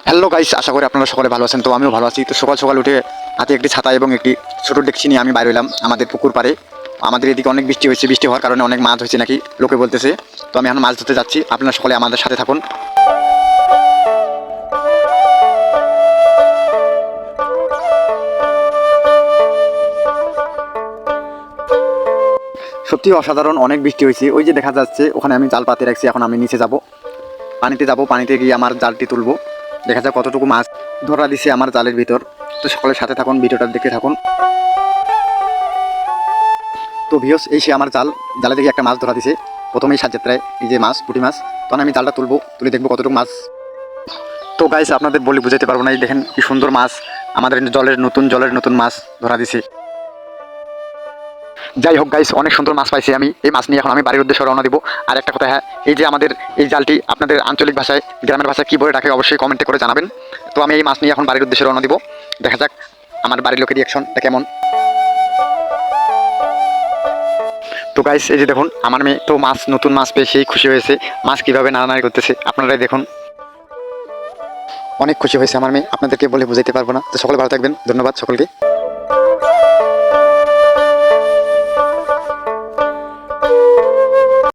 Hello guys, আশা করি আপনারা সকলে ভালো আছেন। তো আমিও ভালো আছি। তো সকাল সকাল উঠে হাতে একটি ছাতা এবং একটি ছোট ডেকচি নিয়ে আমি বাইরে এলাম আমাদের পুকুর পাড়ে। আমাদের এদিকে অনেক বৃষ্টি হয়েছে, বৃষ্টি হওয়ার কারণে অনেক মাছ হয়েছে নাকি লোকে বলতেছে। তো আমি এখন মাছ ধরতে যাচ্ছি, আপনারা সকলে আমাদের সাথে থাকুন। সত্যি অসাধারণ অনেক বৃষ্টি হয়েছে। ওই যে দেখা যাচ্ছে ওখানে আমি জাল পাতে রাখছি। এখন আমি নিচে যাব, পানিতে যাব, পানিতে গিয়ে আমার জালটি তুলবো। দেখা যাক কতটুকু মাছ ধরা দিছে আমার জালের ভিতর। তো সকলের সাথে থাকুন, ভিডিওটা দেখতে থাকুন। তো ভিউস, এই সে আমার জালে দেখি একটা মাছ ধরা দিছে প্রথমেই সাতযাত্রায়, এই যে মাছ, পুঁটি মাছ। তখন আমি জালটা তুলবো, তুলে দেখবো কতটুকু মাছ। তো গাইস, আপনাদের বলে বুঝাতে পারবো না। এই দেখেন কি সুন্দর মাছ, আমাদের জলের নতুন মাছ ধরা দিছে। যাই হোক গাইস, অনেক সুন্দর মাছ পাইছি আমি। এই মাছ নিয়ে এখন আমি বাড়ির উদ্দেশ্যে রওনা দিব। আর একটা কথা, হ্যাঁ, এই যে আমাদের এই জালটি আপনাদের আঞ্চলিক ভাষায়, গ্রামের ভাষায় কী বলে ডাকে অবশ্যই কমেন্টে করে জানাবেন। তো আমি এই মাছ নিয়ে এখন বাড়ির উদ্দেশ্যে রওনা দিব। দেখা যাক আমার বাড়ির লোকের রিয়াকশনটা কেমন। তো গাইস, এই যে দেখুন আমার মেয়ে তো নতুন মাছ পেয়ে সেই খুশি হয়েছে। মাছ কীভাবে নাড়ানাড়ি করতেছে আপনারাই দেখুন। অনেক খুশি হয়েছে আমার মেয়ে, আপনাদেরকে বলে বুঝাইতে পারবো না। তো সকলে ভালো থাকবেন, ধন্যবাদ সকলকে।